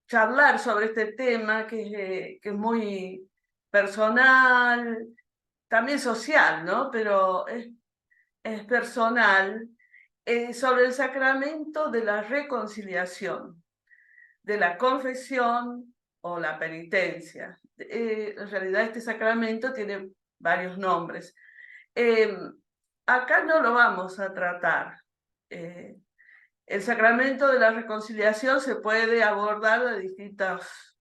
charlar sobre este tema que es muy personal, también social, ¿no? Pero es personal, sobre el sacramento de la reconciliación, de la confesión o la penitencia. En realidad este sacramento tiene varios nombres. Acá no lo vamos a tratar. El sacramento de la reconciliación se puede abordar de distintas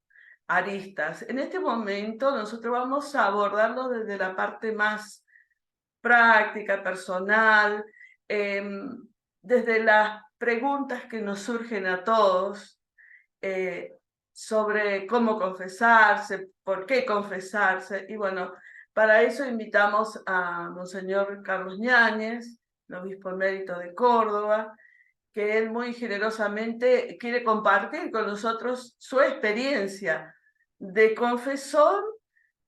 aristas. En este momento nosotros vamos a abordarlo desde la parte más práctica, personal, desde las preguntas que nos surgen a todos eh, sobre cómo confesarse, por qué confesarse. Y bueno, para eso invitamos a Monseñor Carlos Ñáñez, el obispo emérito de Córdoba, que él muy generosamente quiere compartir con nosotros su experiencia de confesor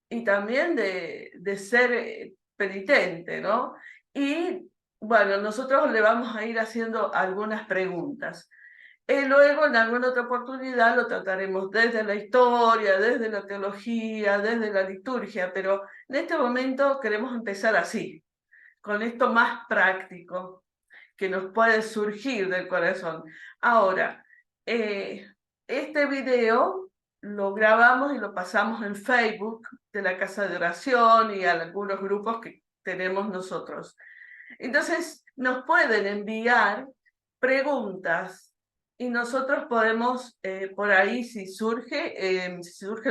y también de ser penitente, ¿no? Y bueno, nosotros le vamos a ir haciendo algunas preguntas. Luego, en alguna otra oportunidad, lo trataremos desde la historia, desde la teología, desde la liturgia, pero en este momento queremos empezar así, con esto más práctico que nos puede surgir del corazón. Ahora, este video lo grabamos y lo pasamos en Facebook de la Casa de Oración y a algunos grupos que tenemos nosotros. Entonces, nos pueden enviar preguntas y nosotros podemos, por ahí, si surgen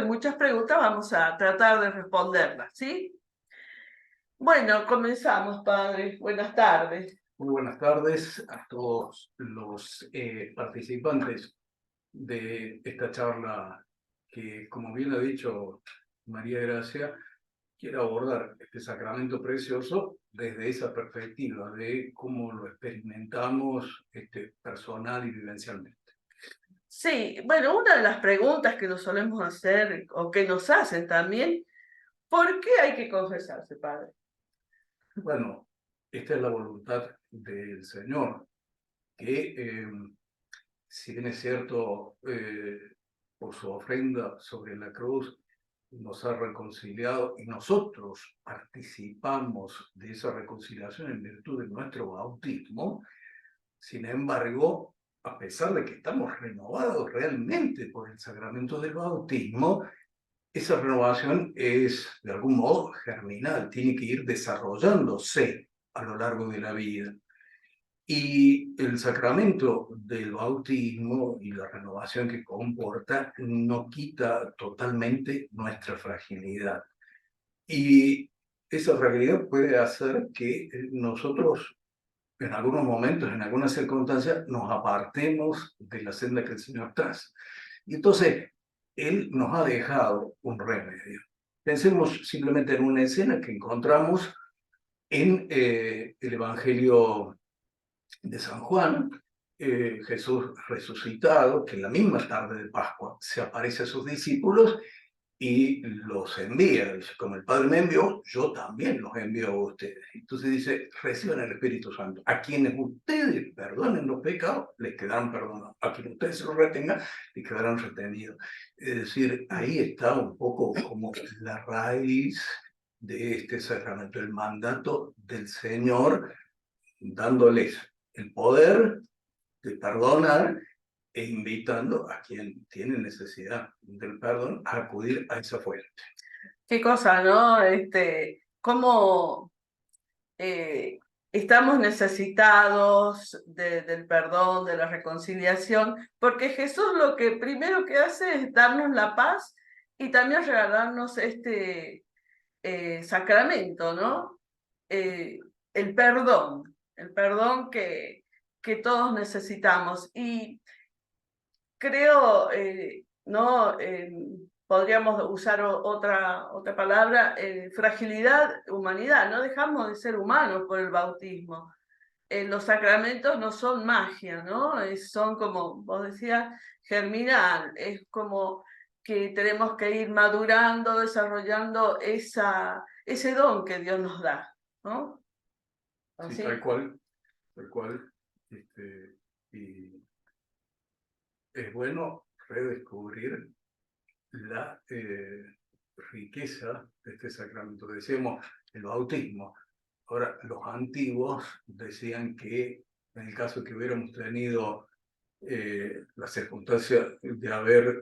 muchas preguntas, vamos a tratar de responderlas, ¿sí? Bueno, comenzamos, padre. Buenas tardes. Muy buenas tardes a todos los participantes de esta charla que, como bien ha dicho María Gracia, quiere abordar este sacramento precioso desde esa perspectiva de cómo lo experimentamos personal y vivencialmente. Sí, bueno, una de las preguntas que nos solemos hacer o que nos hacen también, ¿por qué hay que confesarse, padre? Bueno, esta es la voluntad del Señor, que si bien es cierto, por su ofrenda sobre la cruz, nos ha reconciliado y nosotros participamos de esa reconciliación en virtud de nuestro bautismo. Sin embargo, a pesar de que estamos renovados realmente por el sacramento del bautismo, esa renovación es de algún modo germinal, tiene que ir desarrollándose a lo largo de la vida. Y el sacramento del bautismo y la renovación que comporta no quita totalmente nuestra fragilidad. Y esa fragilidad puede hacer que nosotros en algunos momentos, en algunas circunstancias, nos apartemos de la senda que el Señor traza. Y entonces, Él nos ha dejado un remedio. Pensemos simplemente en una escena que encontramos en el Evangelio de San Juan, Jesús resucitado, que en la misma tarde de Pascua se aparece a sus discípulos y los envía. Dice, como el Padre me envió, yo también los envío a ustedes. Entonces dice, reciban el Espíritu Santo. A quienes ustedes perdonen los pecados, les quedarán perdonados. A quienes ustedes se los retengan, les quedarán retenidos. Es decir, ahí está un poco como la raíz de este sacramento, el mandato del Señor, dándoles el poder de perdonar e invitando a quien tiene necesidad del perdón a acudir a esa fuente. Qué cosa, ¿no? Cómo estamos necesitados del perdón, de la reconciliación, porque Jesús lo que primero que hace es darnos la paz y también regalarnos este sacramento, ¿no? Eh, el perdón que todos necesitamos. Y creo, ¿no? Podríamos usar otra palabra, fragilidad, humanidad, no dejamos de ser humanos por el bautismo. Los sacramentos no son magia, ¿no? Son como vos decías, germinal, es como que tenemos que ir madurando, desarrollando ese don que Dios nos da, ¿no? Sí, ¿Así? tal cual, tal cual. Y es bueno redescubrir la riqueza de este sacramento. Decíamos el bautismo. Ahora, los antiguos decían que en el caso que hubiéramos tenido la circunstancia de haber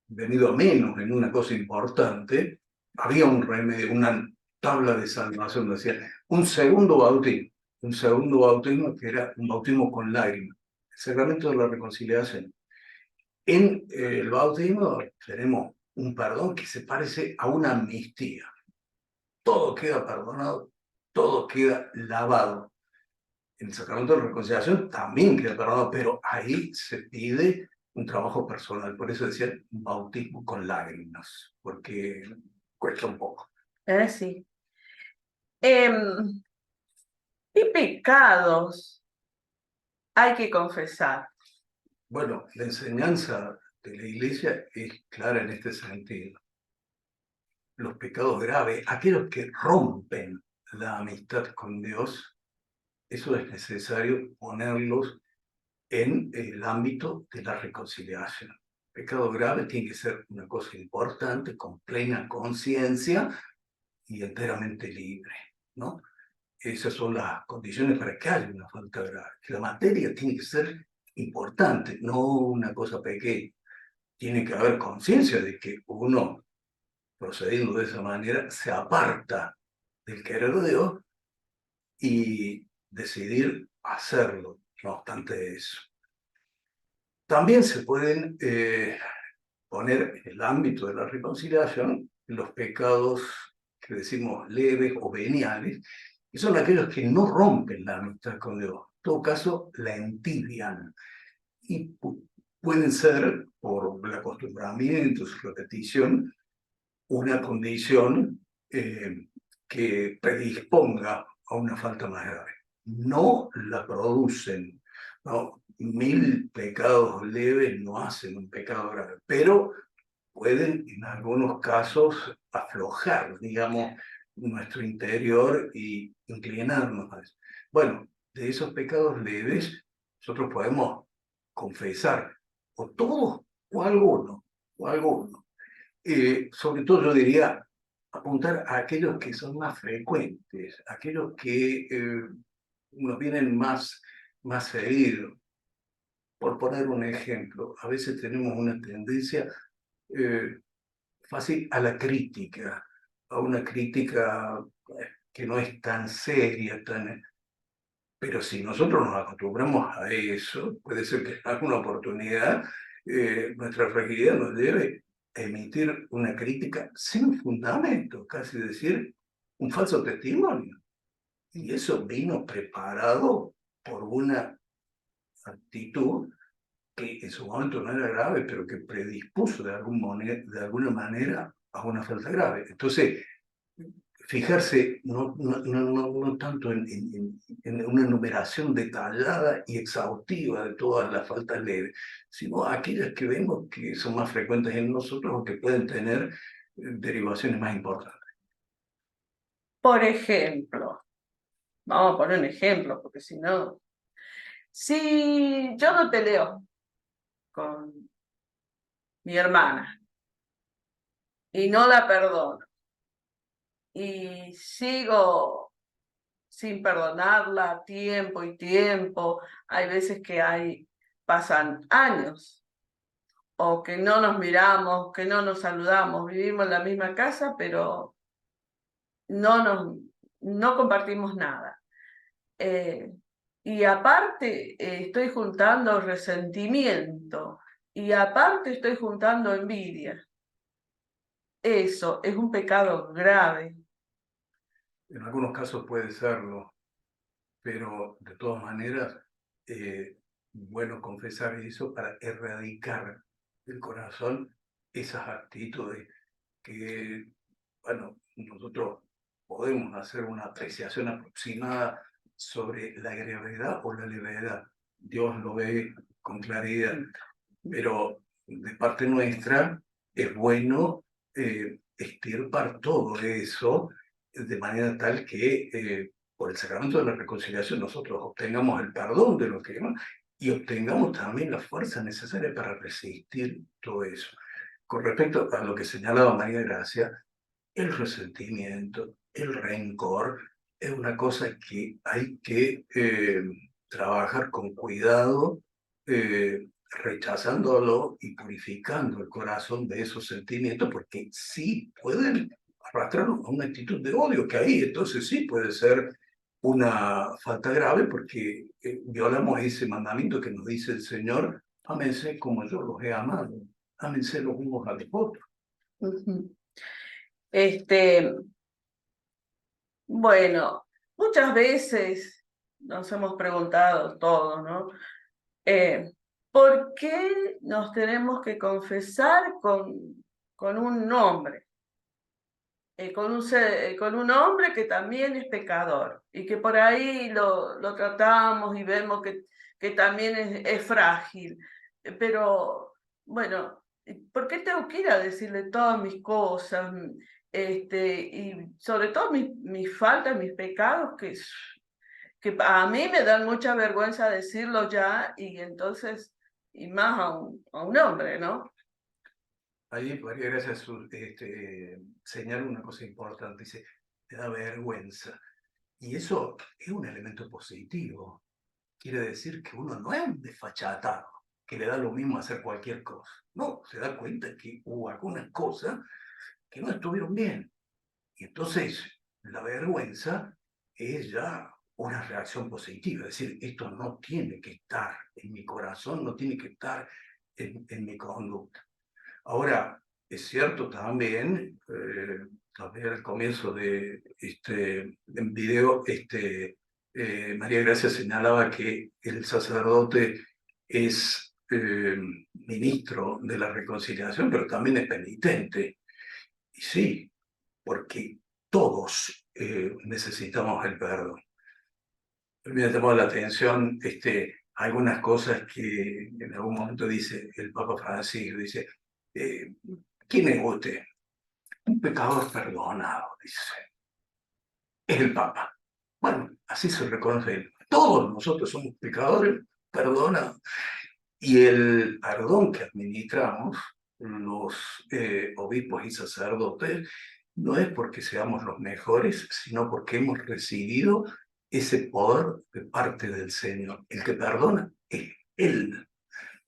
venido a menos en una cosa importante, había un remedio, una tabla de salvación, decía, un segundo bautismo que era un bautismo con lágrimas, el sacramento de la reconciliación. En el bautismo tenemos un perdón que se parece a una amnistía. Todo queda perdonado, todo queda lavado. En el sacramento de la reconciliación también queda perdonado, pero ahí se pide un trabajo personal. Por eso decía un bautismo con lágrimas, porque cuesta un poco. Sí. ¿Qué pecados hay que confesar? Bueno, la enseñanza de la Iglesia es clara en este sentido. Los pecados graves, aquellos que rompen la amistad con Dios, eso es necesario ponerlos en el ámbito de la reconciliación. Pecado grave tiene que ser una cosa importante, con plena conciencia y enteramente libre, ¿no? Esas son las condiciones para que haya una falta grave. La materia tiene que ser importante, no una cosa pequeña. Tiene que haber conciencia de que uno, procediendo de esa manera, se aparta del querer de Dios y decidir hacerlo, no obstante eso. También se pueden poner en el ámbito de la reconciliación los pecados que decimos leves o veniales, que son aquellos que no rompen la amistad con Dios. En todo caso, la entibian. Y pueden ser, por el acostumbramiento, su repetición, una condición que predisponga a una falta más grave. No la producen, ¿no? 1000 pecados leves no hacen un pecado grave, pero pueden en algunos casos aflojar, digamos, nuestro interior y inclinarnos a eso. Bueno, de esos pecados leves, nosotros podemos confesar, o todos, o alguno, o alguno. Sobre todo yo diría apuntar a aquellos que son más frecuentes, aquellos que nos vienen más seguido. Por poner un ejemplo, a veces tenemos una tendencia eh, fácil a la crítica, a una crítica que no es tan seria, pero si nosotros nos acostumbramos a eso, puede ser que en alguna oportunidad nuestra fragilidad nos lleve a emitir una crítica sin fundamento, casi decir un falso testimonio. Y eso vino preparado por una actitud que en su momento no era grave, pero que predispuso de alguna manera a una falta grave. Entonces, fijarse no tanto en una enumeración detallada y exhaustiva de todas las faltas leves, sino aquellas que vemos que son más frecuentes en nosotros o que pueden tener derivaciones más importantes. Por ejemplo, vamos a poner un ejemplo, porque si no, si yo no peleo con mi hermana y no la perdono y sigo sin perdonarla tiempo y tiempo, hay veces que pasan años o que no nos miramos, que no nos saludamos, vivimos en la misma casa, pero no compartimos nada. Y aparte estoy juntando resentimiento y aparte estoy juntando envidia. Eso es un pecado grave. En algunos casos puede serlo, pero de todas maneras, bueno confesar eso para erradicar del corazón esas actitudes que, bueno, nosotros podemos hacer una apreciación aproximada sobre la gravedad o la levedad. Dios lo ve con claridad, pero de parte nuestra es bueno extirpar todo eso de manera tal que por el sacramento de la reconciliación nosotros obtengamos el perdón de los que y obtengamos también la fuerza necesaria para resistir todo eso. Con respecto a lo que señalaba María Gracia, el resentimiento, el rencor, es una cosa que hay que trabajar con cuidado, rechazándolo y purificando el corazón de esos sentimientos, porque sí pueden arrastrarnos a una actitud de odio, que ahí entonces sí puede ser una falta grave, porque violamos ese mandamiento que nos dice el Señor: ámense como yo los he amado, ámense los unos a los otros. Ujú. Este, bueno, muchas veces nos hemos preguntado todos, ¿no? ¿Por qué nos tenemos que confesar con un nombre? Con un hombre que también es pecador y que por ahí lo tratamos y vemos que también es frágil. Pero bueno, ¿por qué tengo que ir a decirle todas mis cosas? Y sobre todo mis faltas, mis pecados, que a mí me dan mucha vergüenza decirlo ya, y entonces, y más a un hombre, ¿no? Ahí María Gracia señala una cosa importante, dice: te da vergüenza. Y eso es un elemento positivo. Quiere decir que uno no es un desfachatado, que le da lo mismo hacer cualquier cosa. No, se da cuenta que hubo algunas cosas que no estuvieron bien. Y entonces la vergüenza es ya una reacción positiva, es decir, esto no tiene que estar en mi corazón, no tiene que estar en mi conducta. Ahora, es cierto también, también al comienzo de este video, María Gracia señalaba que el sacerdote es ministro de la reconciliación, pero también es penitente. Y sí, porque todos necesitamos el perdón. Me llamó la atención algunas cosas que en algún momento dice el Papa Francisco, dice: eh, ¿quién es usted? Un pecador perdonado, dice. Es el Papa. Bueno, así se reconoce él. Todos nosotros somos pecadores perdonados. Y el perdón que administramos los obispos y sacerdotes no es porque seamos los mejores, sino porque hemos recibido ese poder de parte del Señor. El que perdona es Él.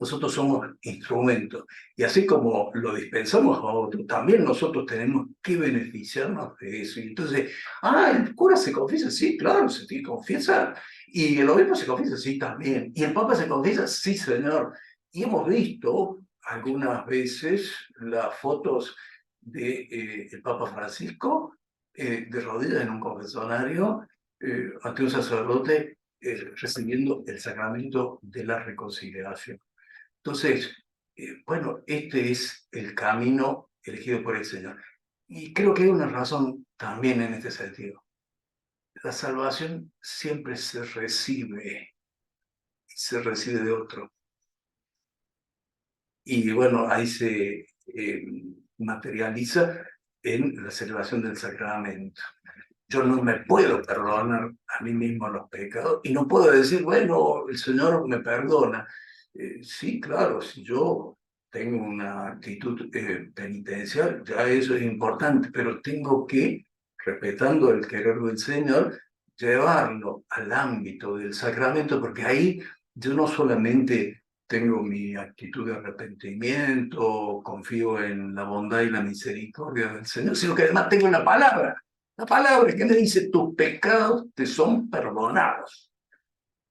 Nosotros somos instrumentos. Y así como lo dispensamos a otros, también nosotros tenemos que beneficiarnos de eso. Y entonces, el cura se confiesa, sí, claro, se tiene que confesar. Y el obispo se confiesa, sí, también. Y el papa se confiesa, sí, señor. Y hemos visto algunas veces las fotos de, el Papa Francisco de rodillas en un confesionario ante un sacerdote recibiendo el sacramento de la reconciliación. Entonces, bueno, este es el camino elegido por el Señor. Y creo que hay una razón también en este sentido. La salvación siempre se recibe de otro. Y bueno, ahí se materializa en la celebración del sacramento. Yo no me puedo perdonar a mí mismo los pecados y no puedo decir, bueno, el Señor me perdona. Sí, claro, si yo tengo una actitud penitencial, ya eso es importante, pero tengo que, respetando el querer del Señor, llevarlo al ámbito del sacramento, porque ahí yo no solamente tengo mi actitud de arrepentimiento, confío en la bondad y la misericordia del Señor, sino que además tengo la palabra. La palabra que me dice: tus pecados te son perdonados.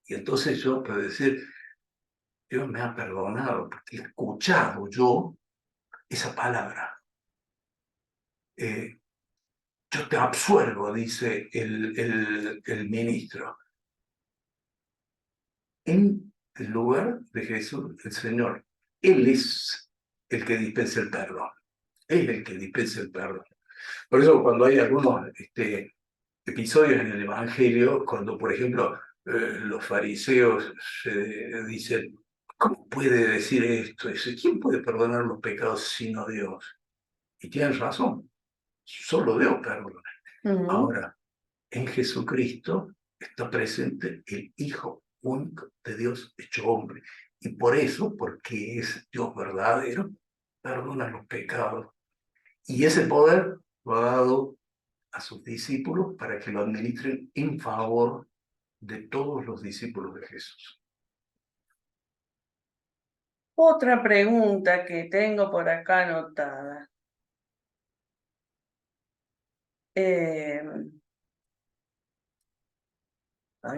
Y entonces yo puedo decir: Dios me ha perdonado porque he escuchado yo esa palabra. Yo te absuelvo, dice el ministro. En el lugar de Jesús, el Señor, Él es el que dispensa el perdón. Él es el que dispensa el perdón. Por eso cuando hay algunos episodios en el Evangelio, cuando, por ejemplo, los fariseos dicen: ¿cómo puede decir esto? Dice: ¿quién puede perdonar los pecados sino Dios? Y tienen razón, solo Dios perdona. Ujú. Ahora, en Jesucristo está presente el Hijo único de Dios hecho hombre. Y por eso, porque es Dios verdadero, perdona los pecados. Y ese poder lo ha dado a sus discípulos para que lo administren en favor de todos los discípulos de Jesús. Otra pregunta que tengo por acá anotada. Ay,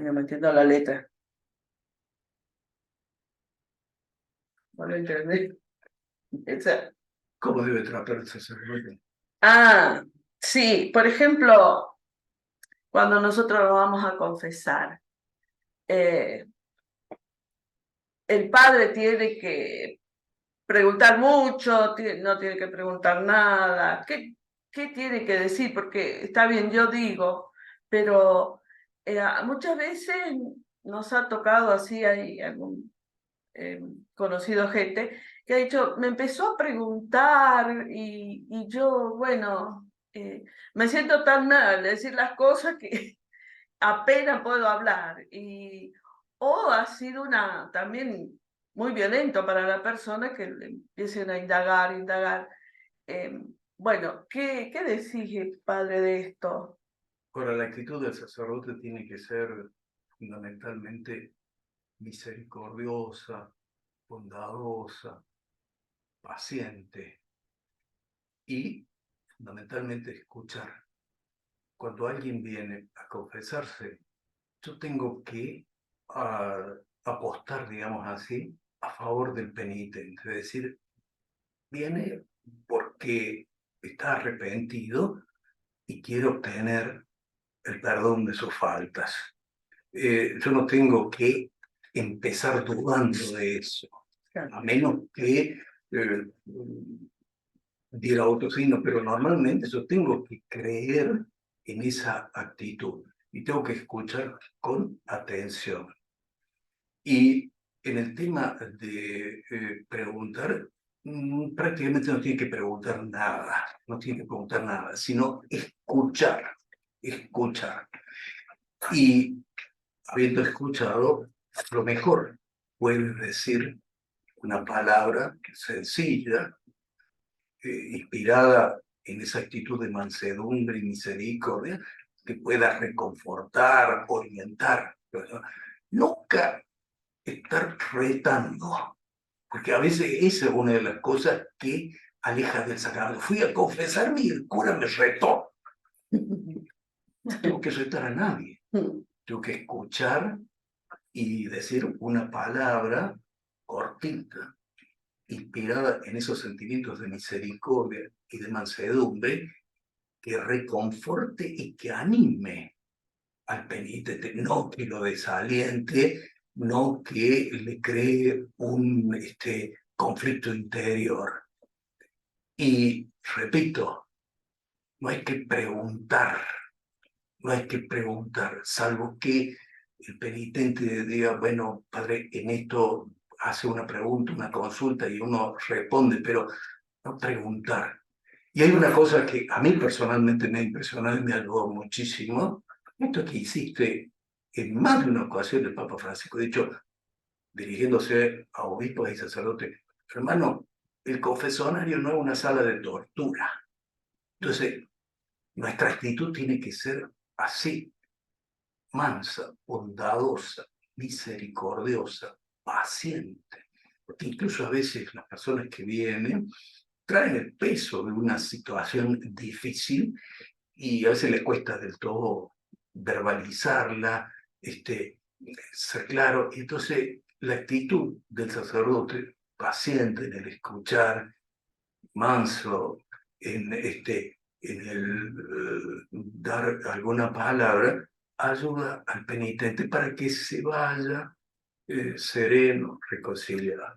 no me entiendo la letra. No lo entendí. ¿Cómo debe tratar el sacerdote? Sí, por ejemplo, cuando nosotros nos vamos a confesar, el padre tiene que preguntar mucho, no tiene que preguntar nada. ¿Qué tiene que decir? Porque está bien, yo digo, pero muchas veces nos ha tocado así, hay algún conocido gente que ha dicho, me empezó a preguntar y yo, bueno, me siento tan mal de decir las cosas que apenas puedo hablar. O ha sido también muy violento para la persona que le empiecen a indagar. Bueno, ¿qué decís, padre, de esto? Ahora, la actitud del sacerdote tiene que ser fundamentalmente misericordiosa, bondadosa, paciente y fundamentalmente escuchar. Cuando alguien viene a confesarse, yo tengo que apostar, digamos así, a favor del penitente. Es decir, viene porque está arrepentido y quiere obtener el perdón de sus faltas. Yo no tengo que empezar dudando de eso, a menos que diera otro signo, pero normalmente yo tengo que creer en esa actitud y tengo que escuchar con atención. Y en el tema de preguntar, prácticamente no tiene que preguntar nada, no tiene que preguntar nada, sino escuchar. Y habiendo escuchado, lo mejor puede decir una palabra sencilla, inspirada en esa actitud de mansedumbre y misericordia, que pueda reconfortar, orientar, ¿verdad? Nunca estar retando, porque a veces esa es una de las cosas que aleja del sagrado. Fui a confesarme y el cura me retó. No tengo que retar a nadie, tengo que escuchar y decir una palabra cortita, inspirada en esos sentimientos de misericordia y de mansedumbre, que reconforte y que anime al penitente, no que lo desaliente, no que le cree un conflicto interior. Y repito, no hay que preguntar, salvo que el penitente diga, bueno, padre, en esto hace una pregunta, una consulta y uno responde, pero no preguntar. Y hay una cosa que a mí personalmente me ha impresionado y me ayudó muchísimo, esto que hiciste en más de una ocasión el Papa Francisco, de hecho, dirigiéndose a obispos y sacerdotes, hermano, el confesionario no es una sala de tortura. Entonces, nuestra actitud tiene que ser así, mansa, bondadosa, misericordiosa, paciente. Porque incluso a veces las personas que vienen traen el peso de una situación difícil y a veces les cuesta del todo verbalizarla, ser claro. Y entonces la actitud del sacerdote, paciente en el escuchar, manso en el dar alguna palabra, ayuda al penitente para que se vaya sereno, reconciliado.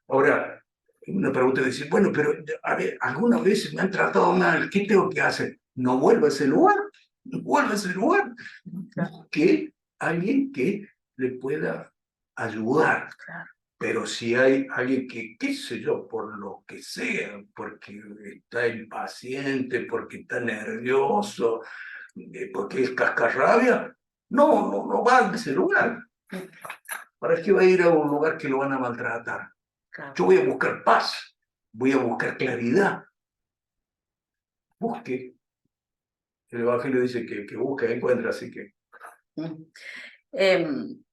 Ahora, una pregunta de decir, bueno, pero a ver, algunas veces me han tratado mal, ¿qué tengo que hacer? No vuelva a ese lugar, no vuelva a ese lugar. Que alguien que le pueda ayudar. Pero si hay alguien que, qué sé yo, por lo que sea, porque está impaciente, porque está nervioso, porque es cascarrabia, no va a ese lugar. ¿Para qué va a ir a un lugar que lo van a maltratar? Claro. Yo voy a buscar paz, voy a buscar claridad. Busque. El Evangelio dice que busca y encuentra, así que... Mm. Em,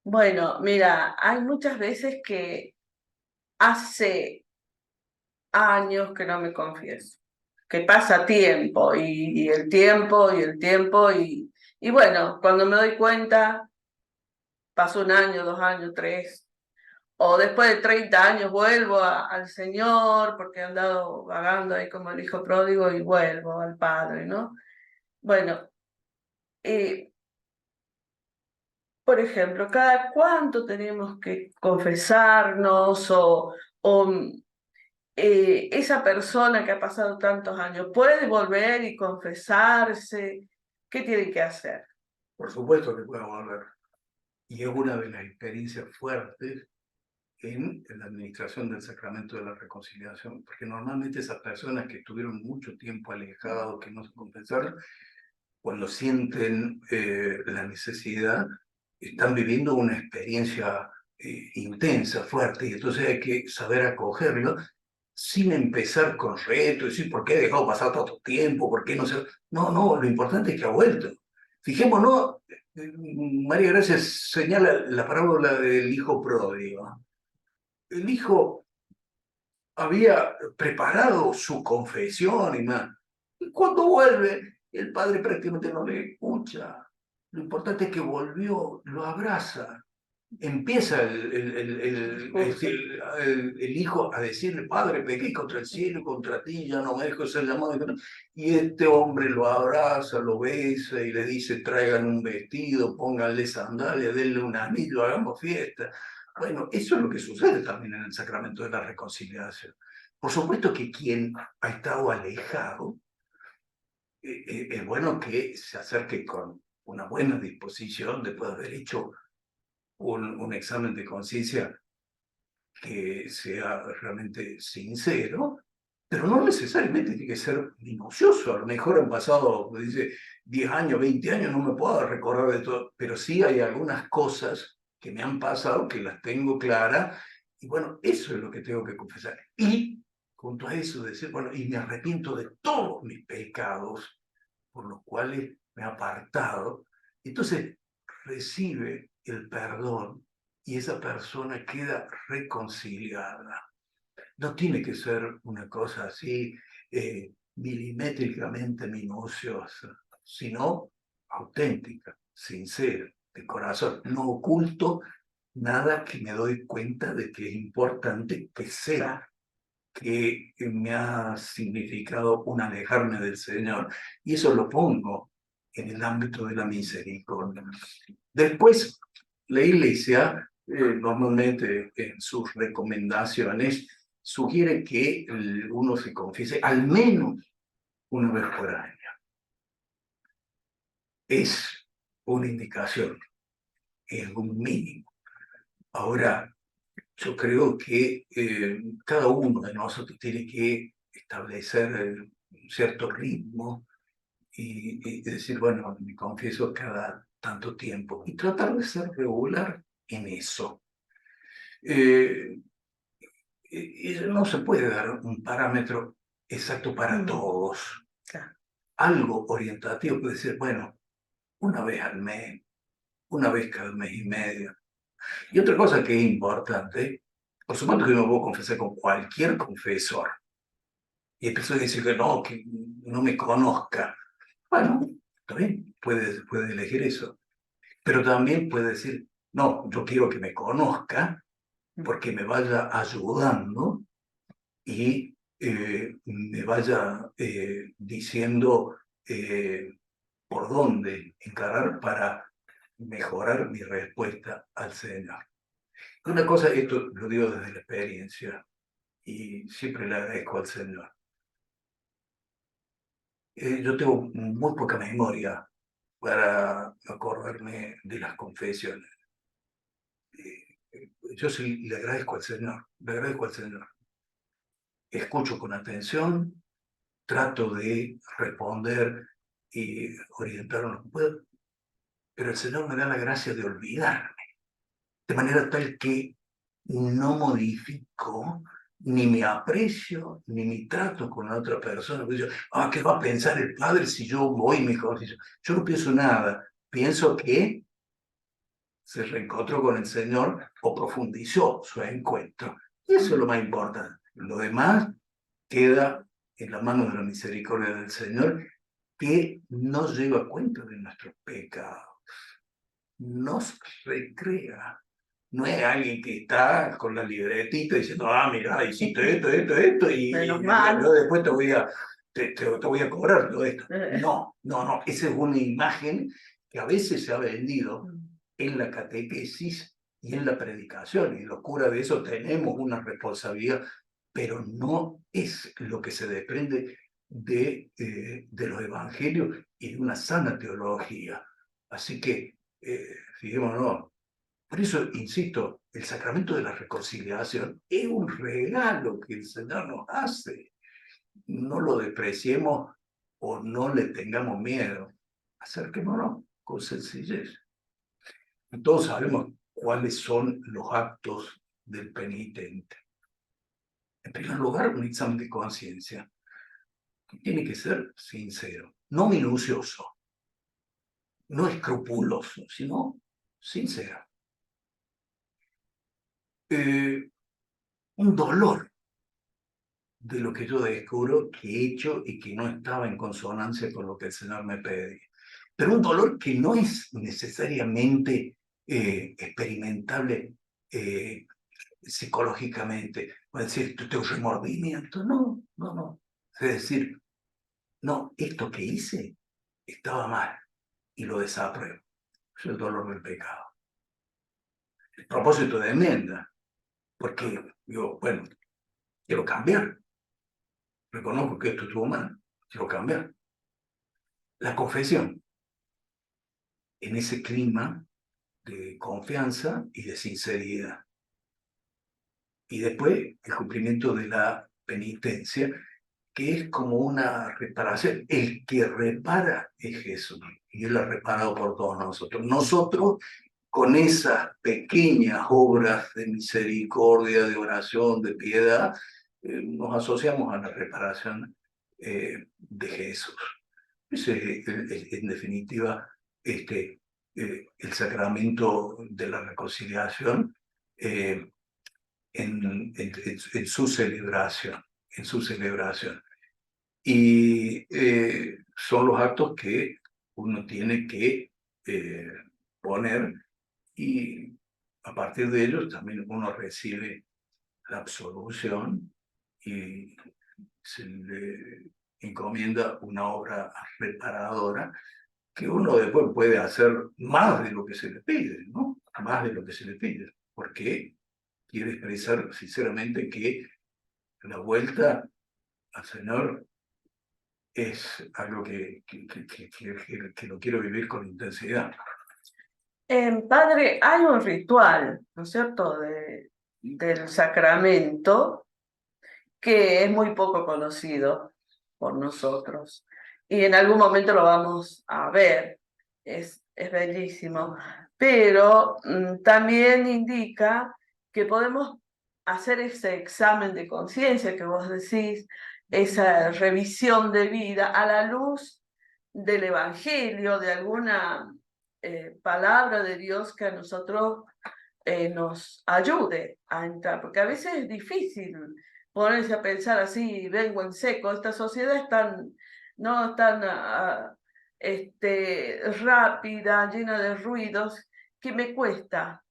bueno, mira, hay muchas veces que hace años que no me confieso, que pasa tiempo y el tiempo y el tiempo y bueno, cuando me doy cuenta, pasó un año, 2 años, 3, o después de 30 años vuelvo al Señor porque he andado vagando ahí como el hijo pródigo y vuelvo al Padre, ¿no? Bueno, eh, por ejemplo, ¿cada cuánto tenemos que confesarnos o esa persona que ha pasado tantos años puede volver y confesarse? ¿Qué tiene que hacer? Por supuesto que puedo volver. Y es una de las experiencias fuertes en la administración del sacramento de la reconciliación, porque normalmente esas personas que estuvieron mucho tiempo alejados, que no se confesaron, cuando sienten la necesidad, están viviendo una experiencia intensa, fuerte, y entonces hay que saber acogerlo sin empezar con retos, decir, ¿por qué he dejado pasar tanto tiempo? ¿Por qué no sé? No, no, lo importante es que ha vuelto. Fijémonos, María Gracia señala la parábola del hijo pródigo. El hijo había preparado su confesión y más. Y cuando vuelve, el padre prácticamente no le escucha. Lo importante es que volvió, lo abraza. Empieza el hijo a decirle, padre, pequé contra el cielo, contra ti, ya no me dejo ser llamado. Y este hombre lo abraza, lo besa y le dice, traigan un vestido, pónganle sandalias, denle un anillo, hagamos fiesta. Bueno, eso es lo que sucede también en el sacramento de la reconciliación. Por supuesto que quien ha estado alejado, es bueno que se acerque con una buena disposición después de haber hecho un examen de conciencia que sea realmente sincero, pero no necesariamente tiene que ser minucioso. A lo mejor han pasado, me dice, 10 años, 20 años, no me puedo recordar de todo, pero sí hay algunas cosas que me han pasado que las tengo claras, y bueno, eso es lo que tengo que confesar. Y junto a eso decir, bueno, y me arrepiento de todos mis pecados por los cuales me he apartado. Entonces recibe el perdón y esa persona queda reconciliada. No tiene que ser una cosa así milimétricamente minuciosa, sino auténtica, sincera, de corazón. No oculto nada que me doy cuenta de que es importante que sea, que me ha significado un alejarme del Señor. Y eso lo pongo en el ámbito de la misericordia. Después, la Iglesia, normalmente en sus recomendaciones, sugiere que uno se confiese al menos una vez por año. Es una indicación, es un mínimo. Ahora, yo creo que cada uno de nosotros tiene que establecer un cierto ritmo y decir, bueno, me confieso cada tanto tiempo y tratar de ser regular en eso. Eh, no se puede dar un parámetro exacto para todos. Claro. Algo orientativo puede ser, bueno, una vez al mes, una vez cada mes y medio. Y otra cosa que es importante, por supuesto que no puedo confesar con cualquier confesor. Y empezó a decir que no me conozca. Bueno, está bien, puede elegir eso. Pero también puede decir, no, yo quiero que me conozca porque me vaya ayudando y me vaya diciendo por dónde encarar para mejorar mi respuesta al Señor. Una cosa, esto lo digo desde la experiencia y siempre le agradezco al Señor. Yo tengo muy poca memoria para acordarme de las confesiones. Yo sí le agradezco al Señor, le agradezco al Señor. Escucho con atención, trato de responder y orientar lo que puedo, pero el Señor me da la gracia de olvidarme. de manera tal que no modifico ni mi aprecio, ni mi trato con la otra persona. ¿Qué va a pensar el padre si yo voy y me confieso? Yo no pienso nada, pienso que se reencontró con el Señor o profundizó su encuentro. Y eso es lo más importante. Lo demás queda en la mano de la misericordia del Señor, que nos lleva cuenta de nuestros pecados, nos recrea. No es alguien que está con la libretita diciendo, mira, hiciste esto, Menos y mal. yo después te voy a cobrar todo esto. No, esa es una imagen que a veces se ha vendido en la catequesis y en la predicación, y los curas de eso tenemos una responsabilidad, pero no es lo que se desprende de los evangelios y de una sana teología. Así que, fijémonos, por eso, insisto, el sacramento de la reconciliación es un regalo que el Señor nos hace. No lo despreciemos o no le tengamos miedo. Acerquémonos con sencillez. Y todos sabemos cuáles son los actos del penitente. En primer lugar, un examen de conciencia que tiene que ser sincero, no minucioso, no escrupuloso, sino sincero. Un dolor de lo que yo descubro que he hecho y que no estaba en consonancia con lo que el Señor me pedía. Pero un dolor que no es necesariamente experimentable psicológicamente. Es decir, tú tengo remordimiento. No. Es decir, no, esto que hice estaba mal y lo desapruebo. Es el dolor del pecado. El propósito de enmienda, porque digo, bueno, quiero cambiar. Reconozco que esto estuvo mal, quiero cambiar. La confesión, en ese clima de confianza y de sinceridad. Y después el cumplimiento de la penitencia, que es como una reparación. El que repara es Jesús, y Él ha reparado por todos nosotros. Nosotros, con esas pequeñas obras de misericordia, de oración, de piedad, nos asociamos a la reparación de Jesús. Ese es, en definitiva, el sacramento de la reconciliación en su celebración, en su celebración. Y son los actos que uno tiene que poner, y a partir de ellos también uno recibe la absolución y se le encomienda una obra reparadora que uno después puede hacer más de lo que se le pide, ¿no? Más de lo que se le pide, porque quiere expresar sinceramente que la vuelta al Señor es algo que lo quiero vivir con intensidad. Padre, hay un ritual, ¿no es cierto?, del sacramento que es muy poco conocido por nosotros y en algún momento lo vamos a ver, es bellísimo, pero también indica que podemos hacer ese examen de conciencia que vos decís, esa revisión de vida a la luz del Evangelio, de alguna palabra de Dios que a nosotros nos ayude a entrar, porque a veces es difícil ponerse a pensar así, vengo en seco, esta sociedad es tan, no tan rápida, llena de ruidos, que me cuesta.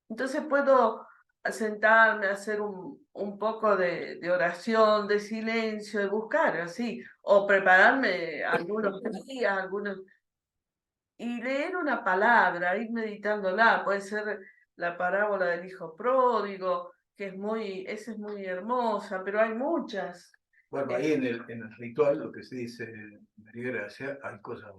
Entonces puedo sentarme, hacer un poco de oración, de silencio, de buscar así, o prepararme algunos días, y leer una palabra, ir meditándola, puede ser la parábola del hijo pródigo, que esa es muy hermosa, pero hay muchas. Bueno, ahí en el ritual, lo que se dice, María Gracia, hay cosas,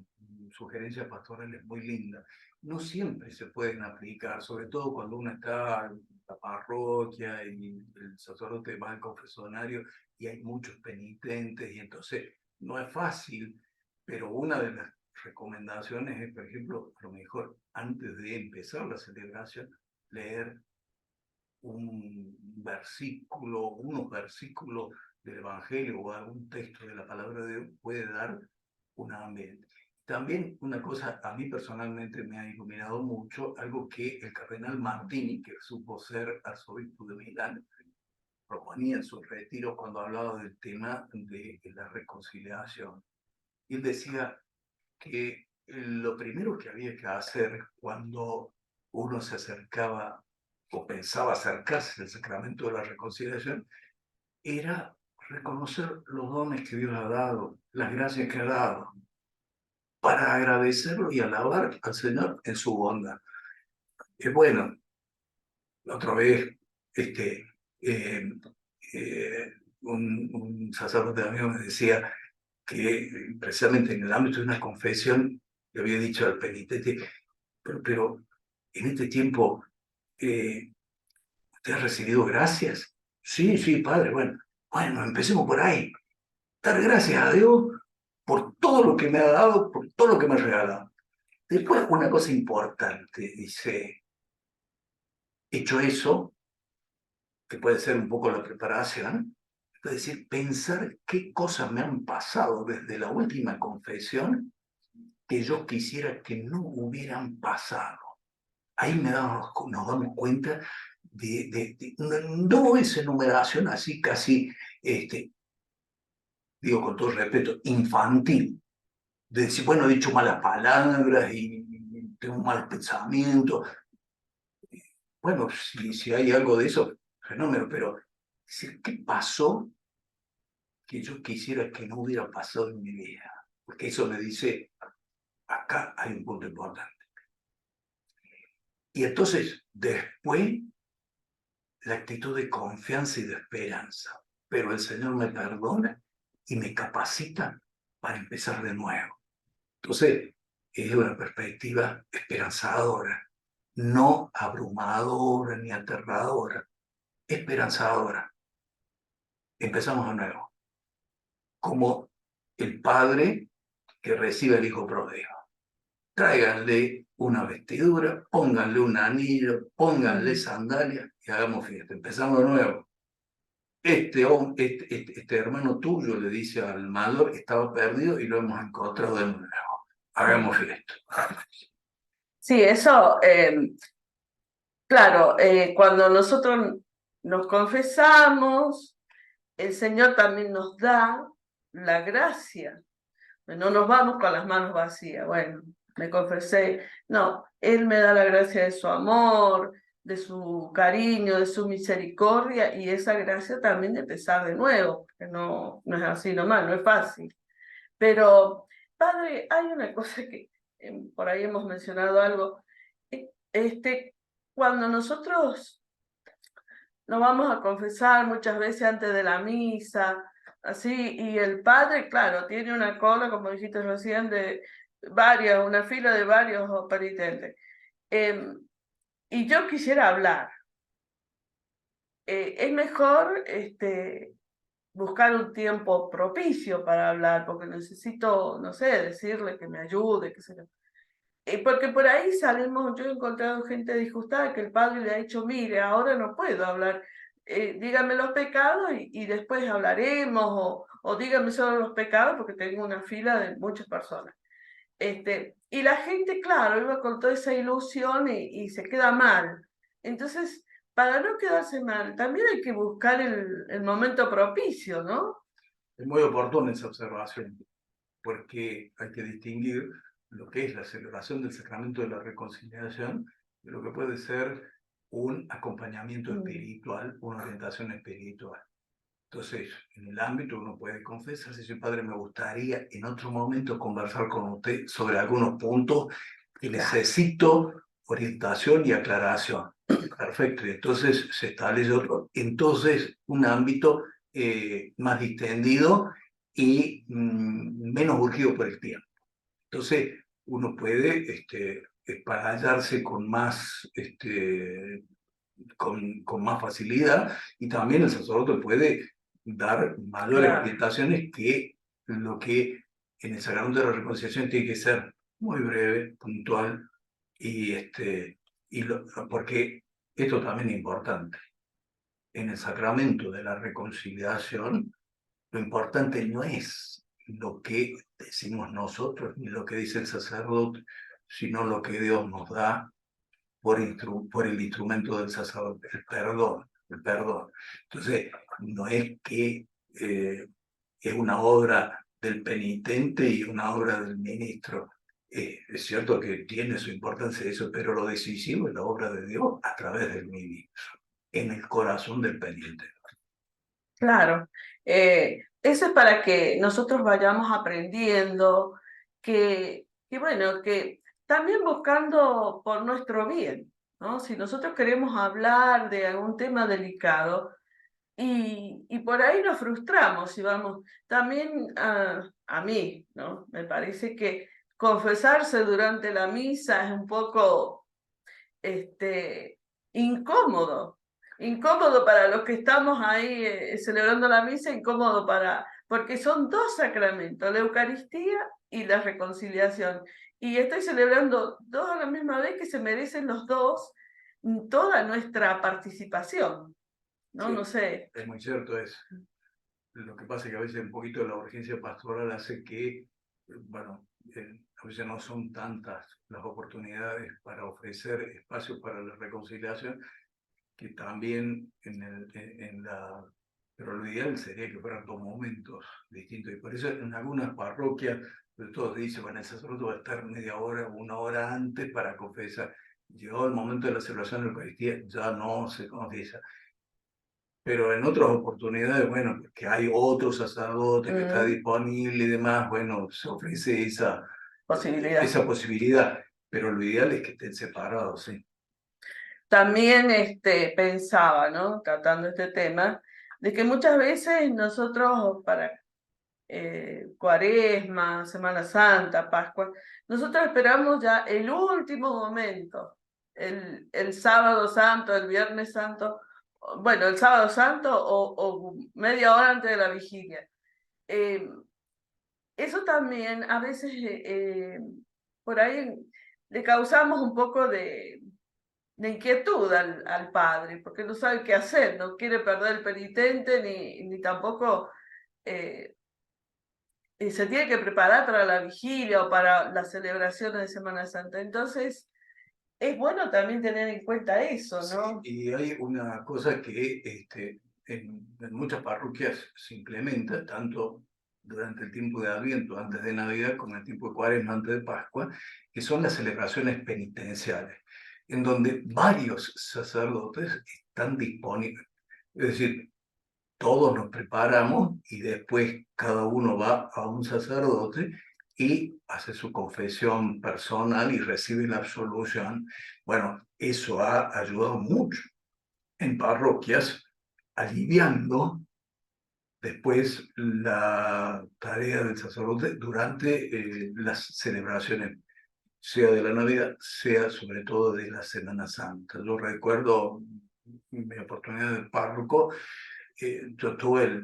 sugerencias pastorales muy lindas. No siempre se pueden aplicar, sobre todo cuando uno está en la parroquia y el sacerdote va al confesionario y hay muchos penitentes, y entonces no es fácil, pero una de las recomendaciones es, por ejemplo, a lo mejor antes de empezar la celebración, leer un versículo, unos versículos del Evangelio o algún texto de la palabra de Dios puede dar un ambiente. También una cosa, a mí personalmente me ha iluminado mucho, algo que el cardenal Martini, que supo ser arzobispo de Milán, proponía en sus retiros cuando hablaba del tema de la reconciliación. Y él decía que lo primero que había que hacer cuando uno se acercaba o pensaba acercarse al sacramento de la reconciliación era reconocer los dones que Dios ha dado, las gracias que ha dado, para agradecerlo y alabar al Señor en su bondad. Bueno, la otra vez eh, un sacerdote amigo me decía que precisamente en el ámbito de una confesión le había dicho al penitente, pero en este tiempo, ¿usted ha recibido gracias? Sí, sí, padre, bueno, empecemos por ahí. Dar gracias a Dios por todo lo que me ha dado, por todo lo que me ha regalado. Después, una cosa importante, dice, hecho eso, que puede ser un poco la preparación, es decir, pensar qué cosas me han pasado desde la última confesión que yo quisiera que no hubieran pasado. Ahí nos damos cuenta no esa enumeración así casi, digo con todo respeto, infantil, de decir, bueno, he dicho malas palabras y tengo malos pensamientos. Bueno, si hay algo de eso, fenómeno, pero decir, ¿qué pasó que yo quisiera que no hubiera pasado en mi vida? Porque eso me dice, acá hay un punto importante. Y entonces, después, la actitud de confianza y de esperanza. Pero el Señor me perdona y me capacita para empezar de nuevo. Entonces, es una perspectiva esperanzadora, no abrumadora ni aterradora, esperanzadora. Empezamos de nuevo, como el padre que recibe al hijo pródigo. Tráiganle una vestidura, pónganle un anillo, pónganle sandalias y hagamos fiesta. Empezamos de nuevo. Este hermano tuyo, le dice al mayor, estaba perdido y lo hemos encontrado de nuevo. Hagamos fiesta. Sí, eso, claro, cuando nosotros nos confesamos, el Señor también nos da la gracia. No nos vamos con las manos vacías. Bueno, me confesé. No, Él me da la gracia de su amor, de su cariño, de su misericordia y esa gracia también de empezar de nuevo, que no es así nomás, no es fácil. Pero, padre, hay una cosa que por ahí hemos mencionado algo. Cuando nosotros nos vamos a confesar muchas veces antes de la misa, así, y el padre, claro, tiene una cola, como dijiste recién, de una fila de varios penitentes. Y yo quisiera hablar. Es mejor buscar un tiempo propicio para hablar, porque necesito, no sé, decirle que me ayude, qué sé yo. Porque por ahí salimos, yo he encontrado gente disgustada que el padre le ha dicho, mire, ahora no puedo hablar, dígame los pecados y después hablaremos, o dígame solo los pecados porque tengo una fila de muchas personas. Y la gente, claro, iba con toda esa ilusión y se queda mal. Entonces, para no quedarse mal, también hay que buscar el momento propicio, ¿no? Es muy oportuna esa observación, porque hay que distinguir lo que es la celebración del sacramento de la reconciliación de lo que puede ser un acompañamiento espiritual, una orientación espiritual. Entonces, en el ámbito uno puede confesarse, si padre, me gustaría en otro momento conversar con usted sobre algunos puntos que necesito orientación y aclaración. Perfecto, y entonces se establece otro, entonces un ámbito más distendido y menos urgido por el tiempo. Entonces, uno puede hallarse con más facilidad y también el sacerdote puede dar mayores orientaciones que lo que en el sacramento de la reconciliación tiene que ser muy breve, puntual, y porque esto también es importante. En el sacramento de la reconciliación, lo importante no es lo que decimos nosotros ni lo que dice el sacerdote, sino lo que Dios nos da por el instrumento del sacerdote, el perdón, el perdón. Entonces, no es que es una obra del penitente y una obra del ministro. Es cierto que tiene su importancia eso, pero lo decisivo es la obra de Dios a través del ministro, en el corazón del penitente. Claro, eso es para que nosotros vayamos aprendiendo que bueno, que también buscando por nuestro bien, ¿no? Si nosotros queremos hablar de algún tema delicado y por ahí nos frustramos y vamos, también a mí, ¿no? Me parece que confesarse durante la misa es un poco incómodo, incómodo para los que estamos ahí celebrando la misa, incómodo porque son dos sacramentos, la Eucaristía y la reconciliación. Y estoy celebrando dos a la misma vez que se merecen los dos toda nuestra participación, ¿no? Sí, No sé. es muy cierto eso. Lo que pasa es que a veces un poquito la urgencia pastoral hace que, bueno, a veces no son tantas las oportunidades para ofrecer espacios para la reconciliación, que también pero lo ideal sería que fueran dos momentos distintos. Y por eso en algunas parroquias, todos dicen, bueno, el sacerdote va a estar media hora, una hora antes para confesar. Llegado el momento de la celebración de la Eucaristía, ya no se confiesa. Pero en otras oportunidades, bueno, que hay otro sacerdote que está disponible y demás, bueno, se ofrece esa posibilidad, pero lo ideal es que estén separados, sí. También pensaba, ¿no? Tratando este tema, de que muchas veces nosotros para Cuaresma, Semana Santa, Pascua, nosotros esperamos ya el último momento, el sábado santo, el viernes santo, bueno, el sábado santo o media hora antes de la vigilia. Eso también a veces por ahí le causamos un poco de inquietud al padre, porque no sabe qué hacer, no quiere perder el penitente ni tampoco se tiene que preparar para la vigilia o para las celebraciones de Semana Santa. Entonces, es bueno también tener en cuenta eso, ¿no? Sí, y hay una cosa que en muchas parroquias se implementa, tanto durante el tiempo de Adviento, antes de Navidad, como en el tiempo de Cuaresma, antes de Pascua, que son las celebraciones penitenciales, en donde varios sacerdotes están disponibles. Es decir, todos nos preparamos y después cada uno va a un sacerdote y hace su confesión personal y recibe la absolución. Bueno, eso ha ayudado mucho en parroquias, aliviando después la tarea del sacerdote durante las celebraciones, sea de la Navidad, sea sobre todo de la Semana Santa. Yo recuerdo mi oportunidad de párroco. Yo tuve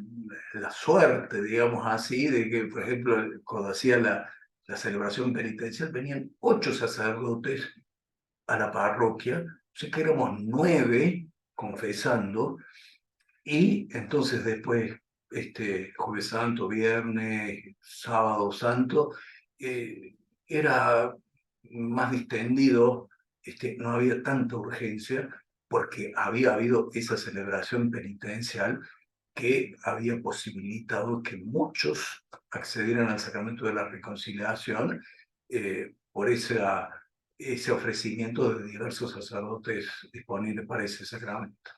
la suerte, digamos así, de que, por ejemplo, cuando hacía la celebración penitencial, venían 8 sacerdotes a la parroquia, o sea que éramos 9 confesando, y entonces después, Jueves Santo, Viernes, Sábado Santo, era más distendido, no había tanta urgencia, porque había habido esa celebración penitencial que había posibilitado que muchos accedieran al sacramento de la reconciliación por ese ofrecimiento de diversos sacerdotes disponibles para ese sacramento.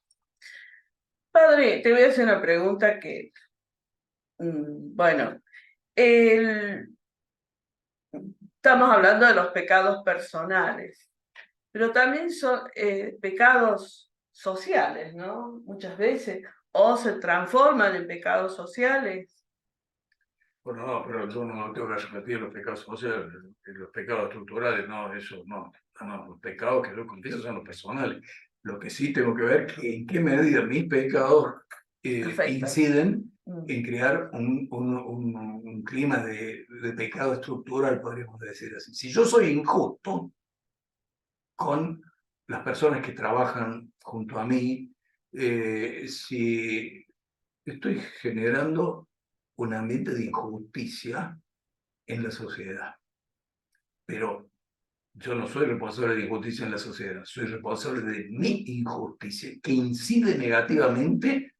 Padre, te voy a hacer una pregunta que, bueno, estamos hablando de los pecados personales, pero también son pecados sociales, ¿no? Muchas veces, o se transforman en pecados sociales. Bueno, no, pero yo no tengo que repetir los pecados sociales, los pecados estructurales, no, eso no, los pecados que yo confieso son los personales. Lo que sí tengo que ver es en qué medida mis pecados inciden en crear un clima de pecado estructural, podríamos decir así. Si yo soy injusto con las personas que trabajan junto a mí, si estoy generando un ambiente de injusticia en la sociedad. Pero yo no soy responsable de injusticia en la sociedad, soy responsable de mi injusticia, que incide negativamente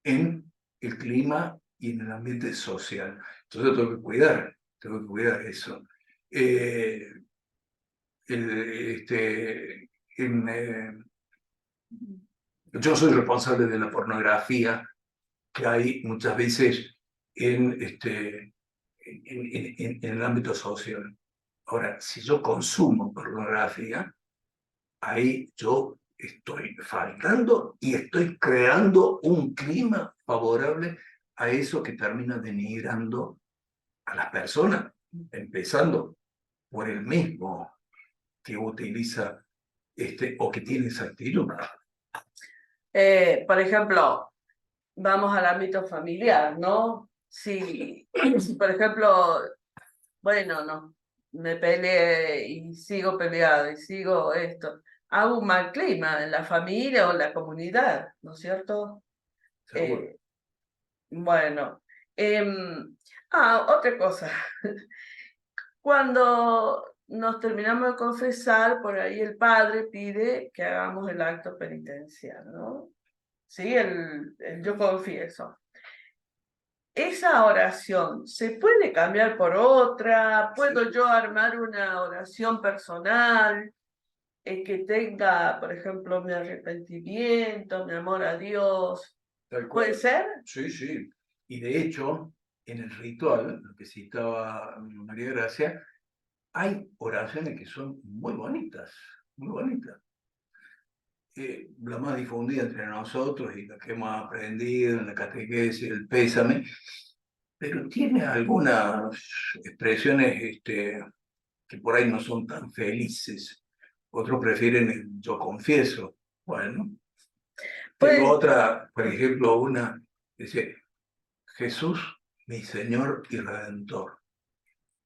en el clima y en el ambiente social. Entonces tengo que cuidar eso. Eh, este, en, yo soy responsable de la pornografía que hay muchas veces en, en el ámbito social. Ahora, si yo consumo pornografía, ahí yo estoy faltando y estoy creando un clima favorable a eso que termina denigrando a las personas, empezando por el mismo que utiliza o que tiene esa actitud. Por ejemplo, vamos al ámbito familiar, ¿no? Si por ejemplo, bueno, no, me peleé y sigo peleado y sigo esto, hago un mal clima en la familia o en la comunidad, ¿no es cierto? Seguro. Bueno, otra cosa. Cuando nos terminamos de confesar, por ahí el padre pide que hagamos el acto penitencial, ¿no? Sí, el yo confieso. Esa oración se puede cambiar por otra, puedo yo armar una oración personal que tenga, por ejemplo, mi arrepentimiento, mi amor a Dios. Tal ¿Puede cual. ser? Sí, sí. Y de hecho, en el ritual, lo que citaba María Gracia, hay oraciones que son muy bonitas, muy bonitas. La más difundida entre nosotros y la que hemos aprendido en la catequesis, el pésame, pero tiene algunas expresiones que por ahí no son tan felices. Otros prefieren el yo confieso. Bueno, tengo Pues, otra, por ejemplo, una, dice, Jesús, mi Señor y Redentor.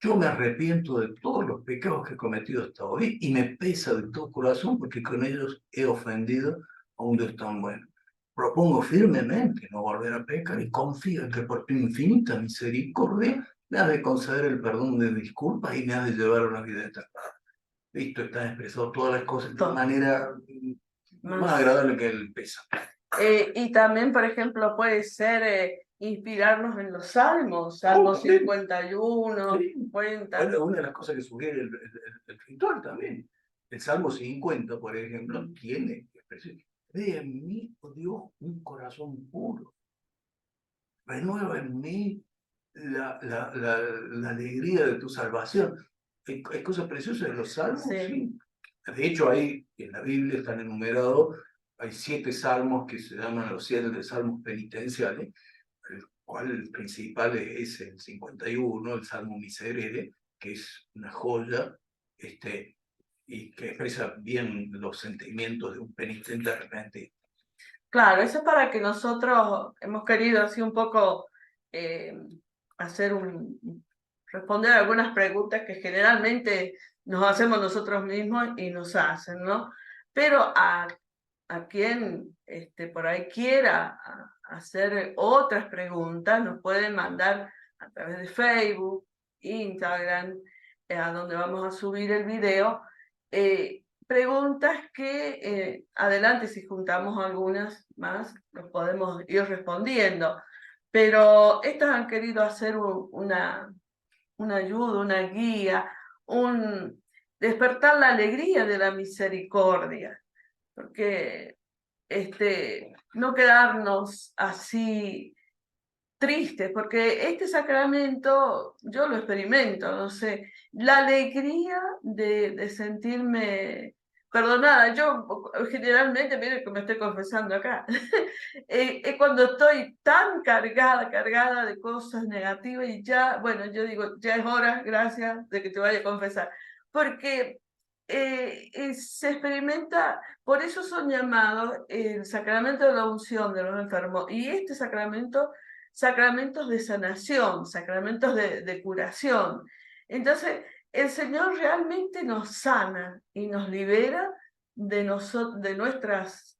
Yo me arrepiento de todos los pecados que he cometido hasta hoy y me pesa de todo corazón porque con ellos he ofendido a un Dios tan bueno. Propongo firmemente no volver a pecar y confío en que por tu infinita misericordia me has de conceder el perdón de disculpas y me has de llevar a una vida eterna. Listo, están expresado todas las cosas de manera más agradable que el pesa. Y también, por ejemplo, puede ser inspirarnos en los salmos, Salmo 51, Sí. 50. Bueno, una de las cosas que sugiere el ritual también. El Salmo 50, por ejemplo, tiene expresión. Ve en mí, oh Dios, un corazón puro. Renueva en mí la alegría de tu salvación. Hay cosas preciosas en los salmos, Sí. sí. De hecho, hay, en la Biblia están enumerados, hay 7 salmos que se llaman los 7 salmos penitenciales, el cual principal es el 51, el Salmo Miserere, que es una joya, y que expresa bien los sentimientos de un penitente arrepentido. Claro, eso es para que nosotros hemos querido así un poco eh, hacer responder algunas preguntas que generalmente nos hacemos nosotros mismos y nos hacen, ¿no? Pero a quien por ahí quiera hacer otras preguntas, nos pueden mandar a través de Facebook, Instagram, a donde vamos a subir el video, preguntas que adelante, si juntamos algunas más, los podemos ir respondiendo. Pero estas han querido hacer una ayuda, una guía, despertar la alegría de la misericordia, porque no quedarnos así tristes, porque este sacramento yo lo experimento, no sé, la alegría de sentirme perdonada. Yo generalmente, miren que me estoy confesando acá, es cuando estoy tan cargada de cosas negativas y ya, bueno, yo digo, ya es hora, gracias, de que te vaya a confesar, porque se experimenta, por eso son llamados el sacramento de la unción de los enfermos y este sacramento, sacramentos de sanación, sacramentos de curación. Entonces, el Señor realmente nos sana y nos libera de nuestras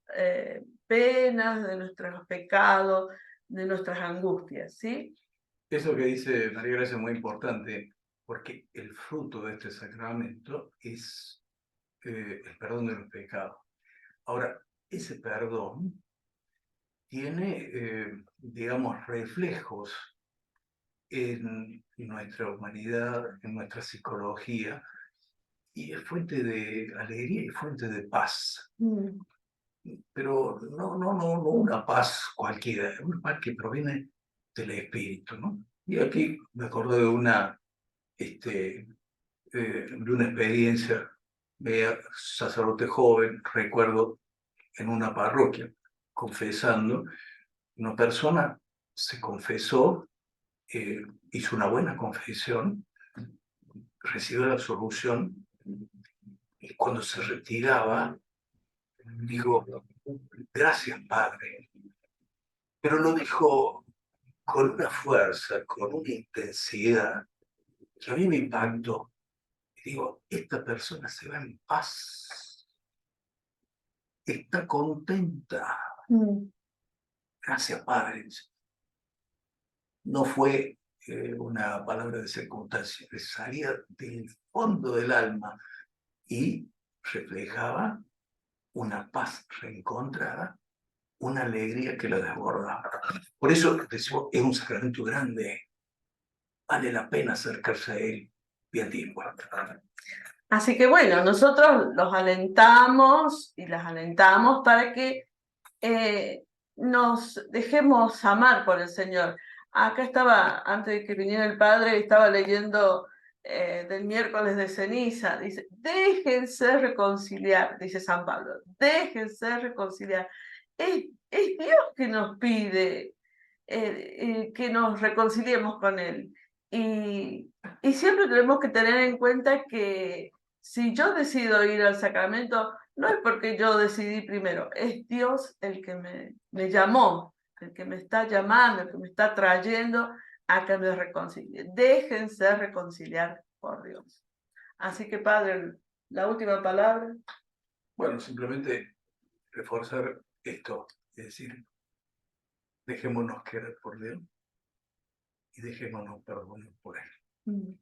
penas, de nuestros pecados, de nuestras angustias, ¿sí? Eso que dice María Gracia es muy importante, porque el fruto de este sacramento es el perdón de los pecados. Ahora, ese perdón tiene, digamos, reflejos en nuestra humanidad, en nuestra psicología, y es fuente de alegría y fuente de paz. Pero no una paz cualquiera, es una paz que proviene del espíritu, ¿no? Y aquí me acordé de una experiencia de sacerdote joven, recuerdo en una parroquia, confesando, una persona se confesó, hizo una buena confesión, recibió la absolución, y cuando se retiraba, dijo, gracias, Padre. Pero lo dijo con una fuerza, con una intensidad, que a mí me impactó. Y digo, esta persona se va en paz, está contenta. Gracias, Padre. No fue una palabra de circunstancia, salía del fondo del alma y reflejaba una paz reencontrada, una alegría que la desbordaba. Por eso decimos, es un sacramento grande, vale la pena acercarse a él bien tiempo. Así que bueno, nosotros los alentamos y las alentamos para que nos dejemos amar por el Señor. Acá estaba, antes de que viniera el Padre, estaba leyendo del miércoles de ceniza. Dice, déjense reconciliar, dice San Pablo, déjense reconciliar. Es Dios que nos pide que nos reconciliemos con Él. Y siempre tenemos que tener en cuenta que si yo decido ir al sacramento, no es porque yo decidí primero, es Dios el que me llamó, el que me está llamando, el que me está trayendo a que me reconcilie. Déjense reconciliar por Dios. Así que, Padre, la última palabra. Bueno, simplemente reforzar esto, es decir, dejémonos querer por Dios y dejémonos perdonar por Él.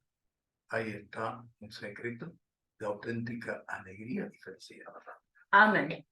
Ahí está un secreto de auténtica alegría y felicidad. Amén.